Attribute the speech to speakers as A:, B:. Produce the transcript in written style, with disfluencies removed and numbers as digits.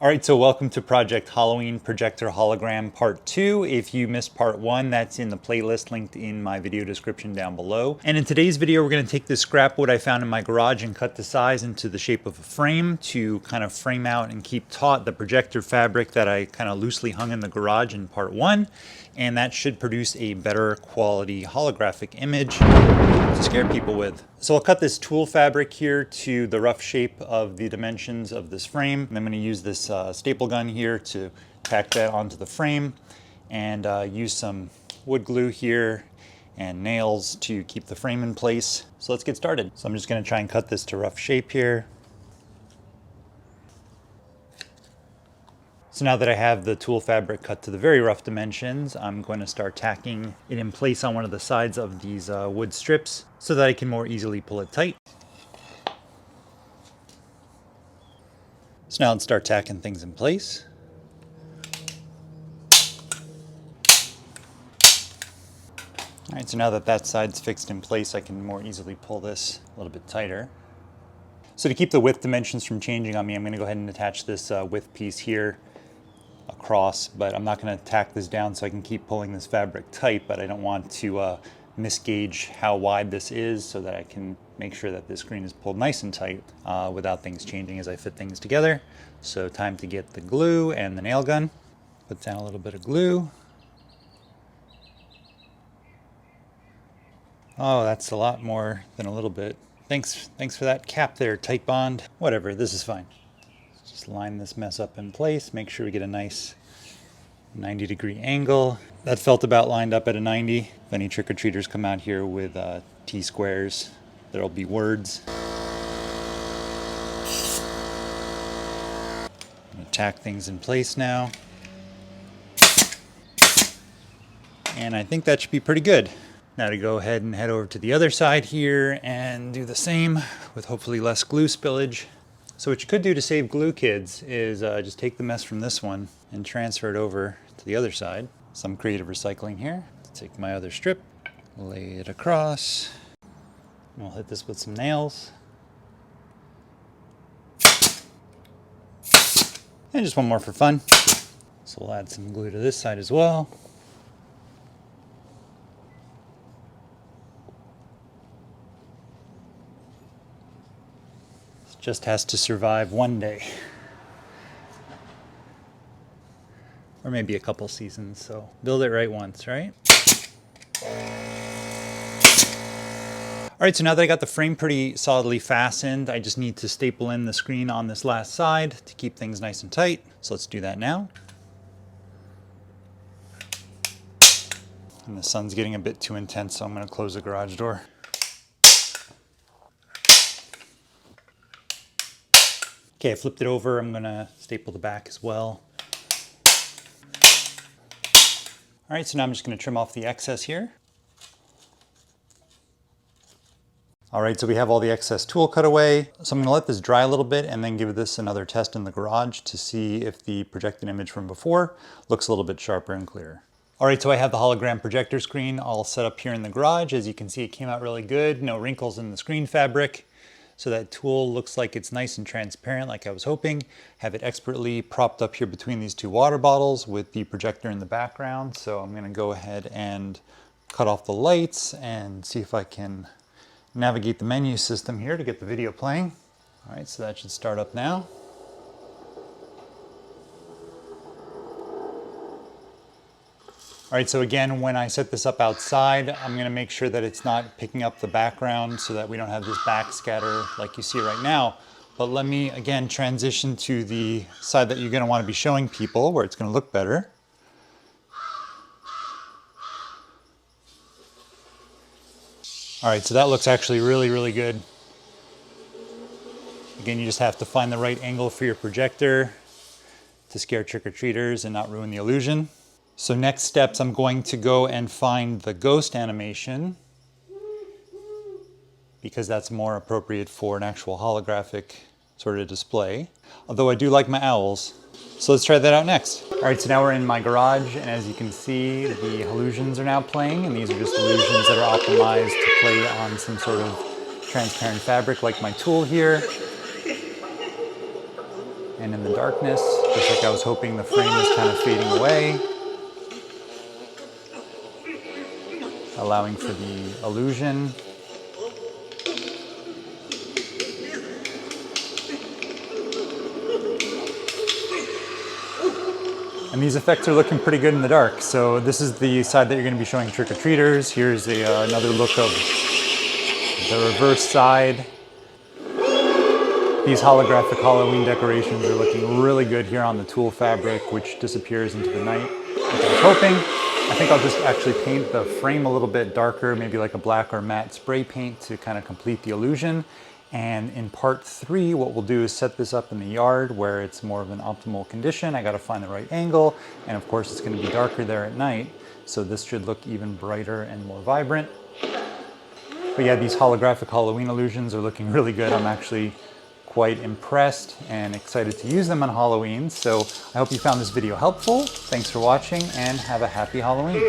A: All right, so welcome to Project Halloween Projector Hologram Part 2. If you missed Part 1, that's in the playlist linked in my video description down below. And in today's video, we're going to take this scrap wood I found in my garage and cut the size into the shape of a frame to kind of frame out and keep taut the projector fabric that I kind of loosely hung in the garage in Part 1. And that should produce a better quality holographic image to scare people with. So I'll cut this tulle fabric here to the rough shape of the dimensions of this frame. And I'm going to use this staple gun here to tack that onto the frame and use some wood glue here and nails to keep the frame in place. So let's get started. So I'm just going to try and cut this to rough shape here. So now that I have the tulle fabric cut to the very rough dimensions, I'm going to start tacking it in place on one of the sides of these wood strips so that I can more easily pull it tight. So now let's start tacking things in place. All right, so now that that side's fixed in place, I can more easily pull this a little bit tighter. So to keep the width dimensions from changing on me, I'm going to go ahead and attach this width piece here across, but I'm not going to tack this down so I can keep pulling this fabric tight, but I don't want to misgauge how wide this is so that I can make sure that this screen is pulled nice and tight without things changing as I fit things together. So time to get the glue and the nail gun. Put down a little bit of glue. Oh, that's a lot more than a little bit. Thanks for that cap there, Tight Bond. Whatever, this is fine. Just line this mess up in place, make sure we get a nice 90-degree angle. That felt about lined up at a 90. If any trick-or-treaters come out here with T-squares, there'll be words. I'm gonna tack things in place now. And I think that should be pretty good. Now to go ahead and head over to the other side here and do the same with hopefully less glue spillage. So what you could do to save glue, kids, is just take the mess from this one and transfer it over to the other side. Some creative recycling here. Take my other strip, lay it across. We'll hit this with some nails. And just one more for fun. So we'll add some glue to this side as well. Just has to survive one day. Or maybe a couple seasons, so build it right once, right? All right, so now that I got the frame pretty solidly fastened, I just need to staple in the screen on this last side to keep things nice and tight. So let's do that now. And the sun's getting a bit too intense, so I'm gonna close the garage door. Okay, I flipped it over. I'm gonna staple the back as well. All right, so now I'm just gonna trim off the excess here. All right, so we have all the excess tulle cut away. So I'm gonna let this dry a little bit and then give this another test in the garage to see if the projected image from before looks a little bit sharper and clearer. All right, so I have the hologram projector screen all set up here in the garage. As you can see, it came out really good. No wrinkles in the screen fabric. So that tulle looks like it's nice and transparent like I was hoping. Have it expertly propped up here between these two water bottles with the projector in the background. So I'm gonna go ahead and cut off the lights and see if I can navigate the menu system here to get the video playing. All right, so that should start up now. All right, so again, when I set this up outside, I'm gonna make sure that it's not picking up the background so that we don't have this backscatter like you see right now. But let me, again, transition to the side that you're gonna wanna be showing people where it's gonna look better. All right, so that looks actually really, really good. Again, you just have to find the right angle for your projector to scare trick-or-treaters and not ruin the illusion. So next steps, I'm going to go and find the ghost animation because that's more appropriate for an actual holographic sort of display. Although I do like my owls. So let's try that out next. All right, so now we're in my garage, and as you can see, the illusions are now playing, and these are just illusions that are optimized to play on some sort of transparent fabric like my tulle here. and in the darkness, just like I was hoping. The frame is kind of fading away, allowing for the illusion. And these effects are looking pretty good in the dark. So this is the side that you're going to be showing trick-or-treaters. Here's another look of the reverse side. These holographic Halloween decorations are looking really good here on the tulle fabric, which disappears into the night, which I was hoping. I think I'll just actually paint the frame a little bit darker, maybe like a black or matte spray paint to kind of complete the illusion. And in part 3, what we'll do is set this up in the yard where it's more of an optimal condition. I got to find the right angle, and of course it's going to be darker there at night, so this should look even brighter and more vibrant. But yeah, these holographic Halloween illusions are looking really good. I'm actually quite impressed and excited to use them on Halloween. So I hope you found this video helpful. Thanks for watching and have a happy Halloween.